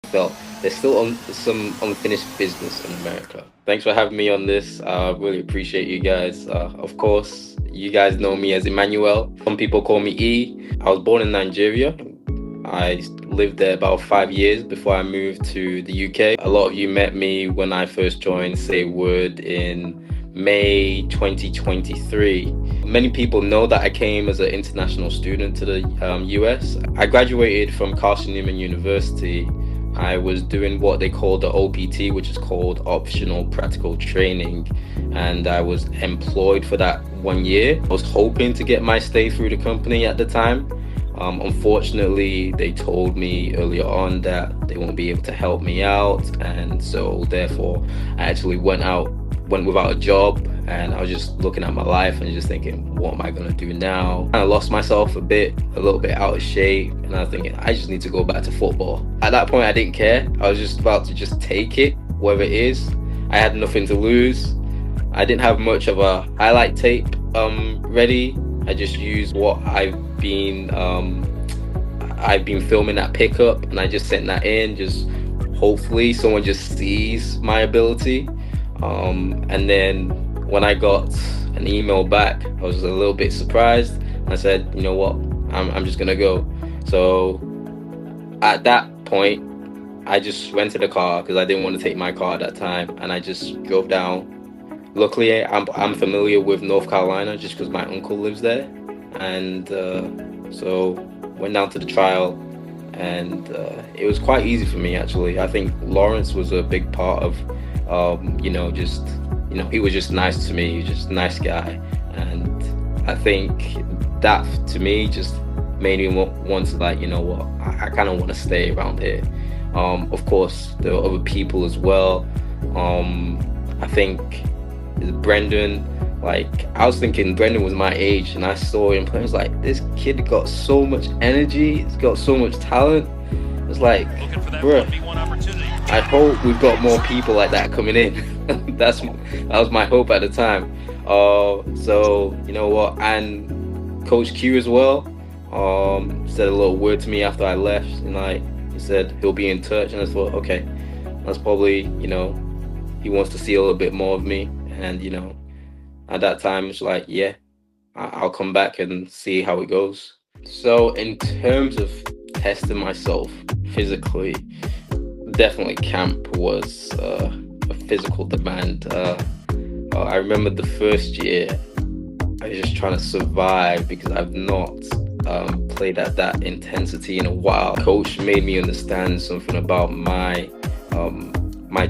felt there's still some unfinished business in America. Thanks for having me on this. I really appreciate you guys. Of course, you guys know me as Emmanuel. Some people call me E. I was born in Nigeria. I lived there about 5 years before I moved to the UK. A lot of you met me when I first joined Say Word in May 2023. Many people know that I came as an international student to the US. I graduated from Carson Newman University. I was doing what they call the OPT, which is called Optional Practical Training, and I was employed for that 1 year. I was hoping to get my stay through the company at the time. Unfortunately, they told me earlier on that they won't be able to help me out, and so therefore I actually went without a job, and I was just looking at my life and just thinking, what am I gonna do now? I lost myself a little bit out of shape, and I was thinking, I just need to go back to football. At that point, I didn't care. I was just about to just take it, whatever it is. I had nothing to lose. I didn't have much of a highlight tape ready. I just used what I've been filming at pickup, and I just sent that in. Just hopefully someone just sees my ability. And then when I got an email back, I was a little bit surprised. I said, you know what, I'm just gonna go. So at that point, I just rented a car because I didn't want to take my car at that time, and I just drove down. Luckily, I'm familiar with North Carolina just because my uncle lives there, and so went down to the trial, and it was quite easy for me actually. I think Lawrence was a big part of, he was just nice to me. He was just a nice guy, and I think that to me just made me want to, like, you know what, I kind of want to stay around here. Of course, there were other people as well. I think Brendan, like, I was thinking Brendan was my age, and I saw him play. I was like, this kid got so much energy. He's got so much talent. It's like, bruh, I hope we've got more people like that coming in. That was my hope at the time. So you know what, and Coach Q as well said a little word to me after I left, and like, he said he'll be in touch, and I thought, okay, that's probably, he wants to see a little bit more of me. And at that time it's like, yeah, I'll come back and see how it goes. So in terms of testing myself physically, definitely camp was a physical demand. I remember the first year I was just trying to survive because I've not played at that intensity in a while. Coach made me understand something about my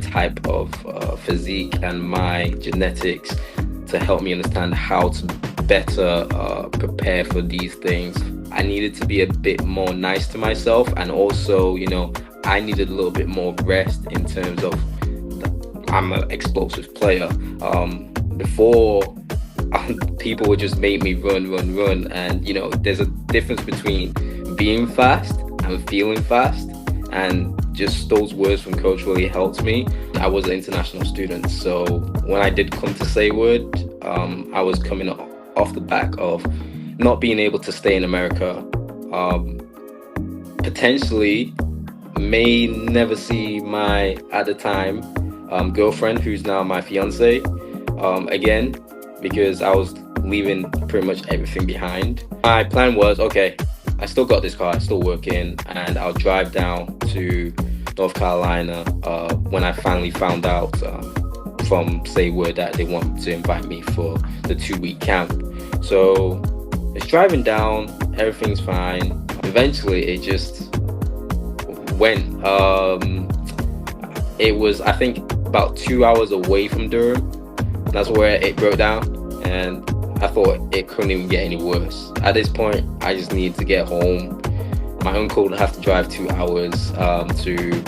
type of physique and my genetics to help me understand how to better prepare for these things. I needed to be a bit more nice to myself, and also, I needed a little bit more rest in terms of I'm an explosive player. Before, people would just make me run, and there's a difference between being fast and feeling fast, and just those words from coach really helped me. I was an international student, so when I did come to Say Word, I was coming off the back of not being able to stay in America, potentially may never see my, at the time, girlfriend, who's now my fiance, again, because I was leaving pretty much everything behind. My plan was, okay, I still got this car, I'm still working, and I'll drive down to North Carolina when I finally found out from Say Word that they want to invite me for the 2-week camp. So it's driving down, everything's fine. Eventually it just went. It was, I think, about 2 hours away from Durham. That's where it broke down, and I thought it couldn't even get any worse. At this point, I just needed to get home. My uncle would have to drive 2 hours to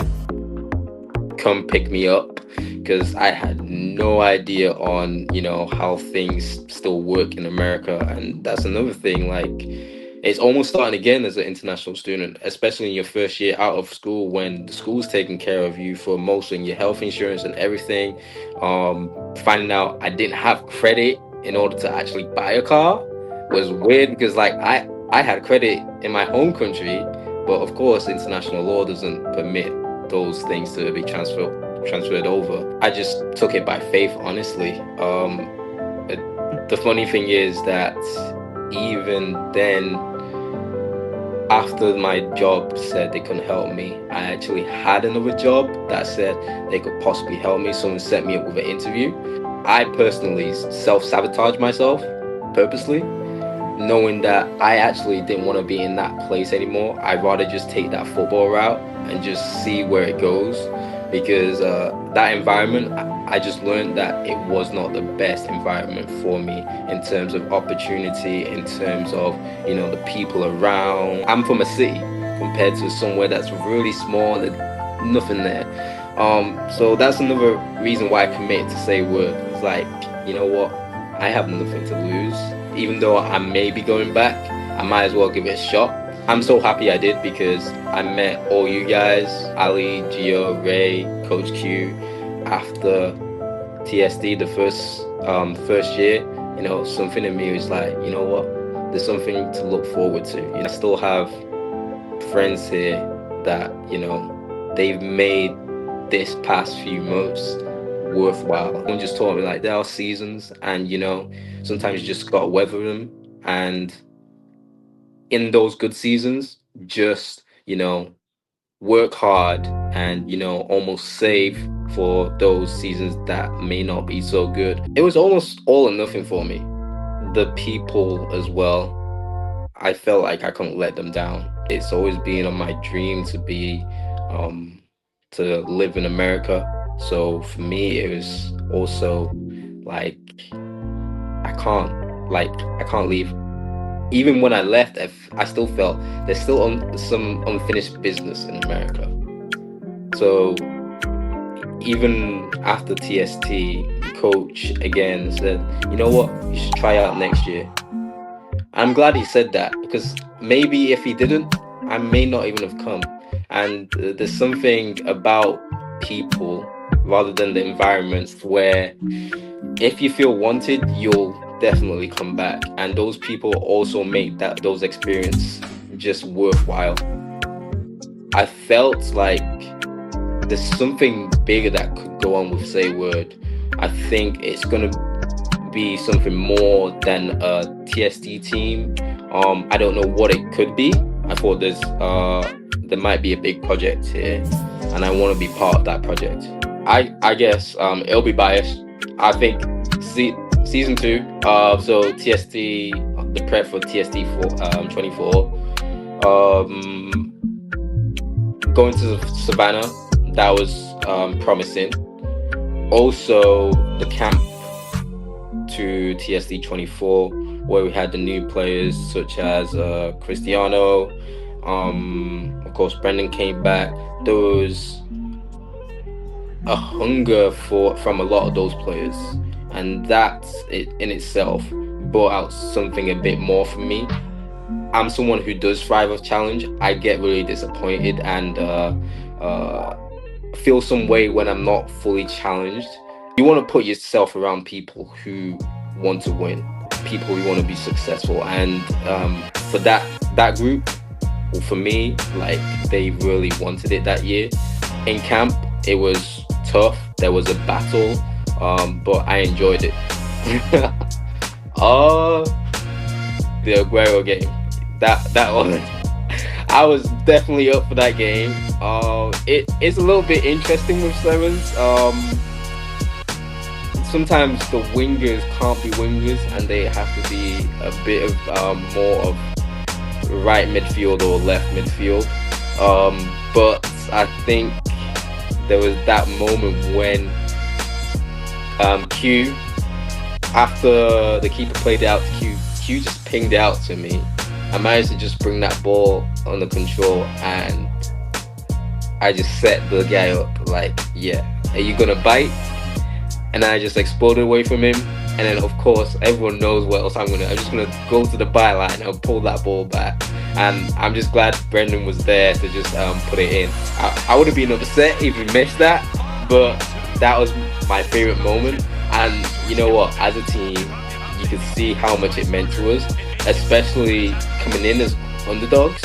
come pick me up, because I had no idea on, how things still work in America. And that's another thing, like, it's almost starting again as an international student, especially in your first year out of school, when the school's taking care of you for most of your health insurance and everything. Finding out I didn't have credit in order to actually buy a car was weird, because like I had credit in my home country, but of course international law doesn't permit those things to be transferred over. I just took it by faith, honestly. The funny thing is that even then, after my job said they couldn't help me, I actually had another job that said they could possibly help me. Someone set me up with an interview. I personally self-sabotaged myself purposely, knowing that I actually didn't want to be in that place anymore. I'd rather just take that football route and just see where it goes, because that environment, I just learned that it was not the best environment for me in terms of opportunity, in terms of, you know, the people around. I'm from a city compared to somewhere that's really small, there's nothing there. So that's another reason why I committed to SayWord. It's like, you know what, I have nothing to lose. Even though I may be going back, I might as well give it a shot. I'm so happy I did, because I met all you guys, Ali, Gio, Ray, Coach Q, after TSD, the first year. You know, something in me was like, you know what, there's something to look forward to. You know, I still have friends here that, you know, they've made this past few months worthwhile. Someone just taught me, like, there are seasons, and, you know, sometimes you just gotta weather them. And in those good seasons, just, you know, work hard and, you know, almost save for those seasons that may not be so good. It was almost all or nothing for me. The people as well, I felt like I couldn't let them down. It's always been on my dream to be to live in America. So for me, it was also like, I can't leave. Even when I left, I still felt there's still some unfinished business in America. So even after TST, the coach again said, you know what, you should try out next year. I'm glad he said that, because maybe if he didn't, I may not even have come. And there's something about people rather than the environment where if you feel wanted, you'll definitely come back. And those people also make those experiences just worthwhile. I felt like there's something bigger that could go on with SayWord. I think it's gonna be something more than a TSD team. I don't know what it could be. I thought there might be a big project here, and I want to be part of that project. I guess it'll be biased. I think season 2, so TSD, the prep for TSD 24, going to Savannah, that was promising. Also the camp to TSD 24, where we had the new players such as Cristiano, of course Brendan came back. There was a hunger from a lot of those players, and that in itself brought out something a bit more for me. I'm someone who does thrive off challenge. I get really disappointed and feel some way when I'm not fully challenged. You want to put yourself around people who want to win, people who want to be successful, and for that group, well, for me, like, they really wanted it that year. In camp, it was tough. There was a battle, but I enjoyed it. The Aguero game, that one, I was definitely up for that game. It's a little bit interesting with sevens. Sometimes the wingers can't be wingers, and they have to be a bit of more of right midfield or left midfield. But I think there was that moment when Q, after the keeper played it out to Q just pinged it out to me. I managed to just bring that ball under control, and I just set the guy up like, yeah, are you gonna bite? And I just exploded away from him. And then, of course, everyone knows what else I'm just gonna go to the byline and pull that ball back. And I'm just glad Brendan was there to just put it in. I would have been upset if he missed that, but that was my favorite moment. And you know what? As a team, you could see how much it meant to us, especially coming in as underdogs.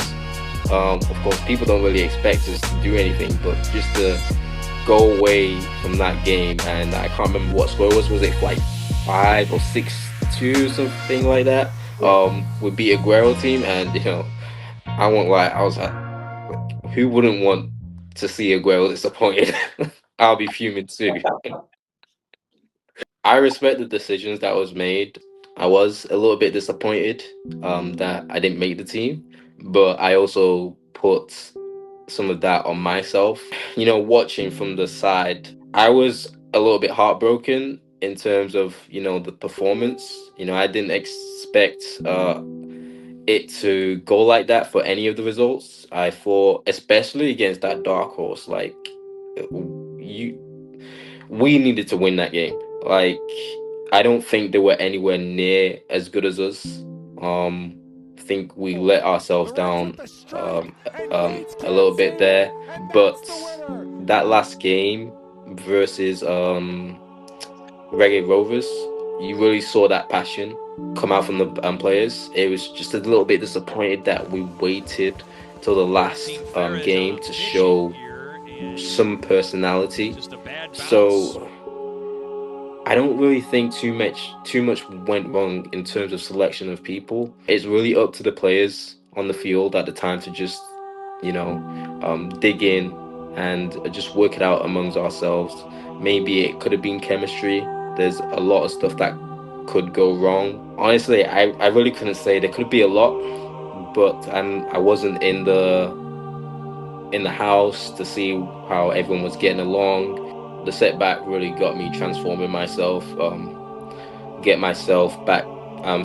Of course, people don't really expect us to do anything, but just to go away from that game, and I can't remember what score it was. Was it like 5 or 6-2, something like that? We beat a Aguero team, and I won't lie, I was like, who wouldn't want to see Aguero disappointed? I'll be fuming too. I respect the decisions that was made. I was a little bit disappointed that I didn't make the team, but I also put some of that on myself. Watching from the side, I was a little bit heartbroken in terms of the performance. I didn't expect it to go like that for any of the results. I thought, especially against that dark horse, like you we needed to win that game. Like, I don't think they were anywhere near as good as us. I think we let ourselves down a little bit there. But that last game versus Reggae Rovers, you really saw that passion come out from the players. It was just a little bit disappointed that we waited till the last game to show some personality. So I don't really think too much went wrong in terms of selection of people. It's really up to the players on the field at the time to just, dig in and just work it out amongst ourselves. Maybe it could have been chemistry. There's a lot of stuff that could go wrong. Honestly, I really couldn't say. There could be a lot, but I wasn't in the house to see how everyone was getting along. The setback really got me transforming myself, get myself back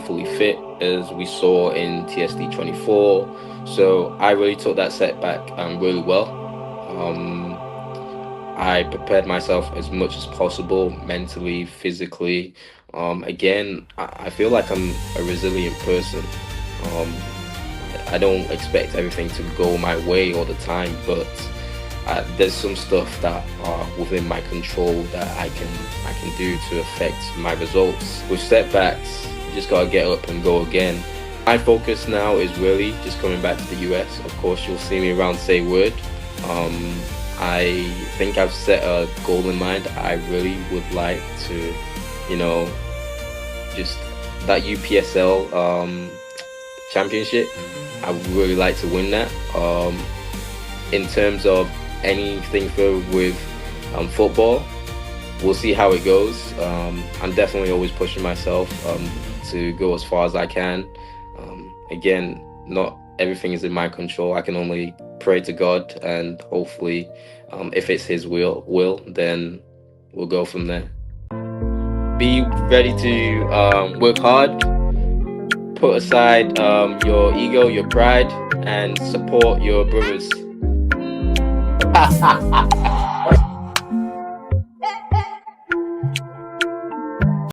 fully fit, as we saw in TSD 24. So I really took that setback really well. I prepared myself as much as possible, mentally, physically. Again, I feel like I'm a resilient person. Um, I don't expect everything to go my way all the time, but there's some stuff that are within my control that I can do to affect my results. With setbacks, you just gotta get up and go again. My focus now is really just coming back to the US. Of course, you'll see me around SayWord. I think I've set a goal in mind. I really would like to, just that UPSL championship. I would really like to win that. In terms of anything further with football, we'll see how it goes. I'm definitely always pushing myself to go as far as I can. Again, not everything is in my control. I can only pray to God, and hopefully, if it's His will, then we'll go from there. Be ready to work hard. Put aside your ego, your pride, and support your brothers.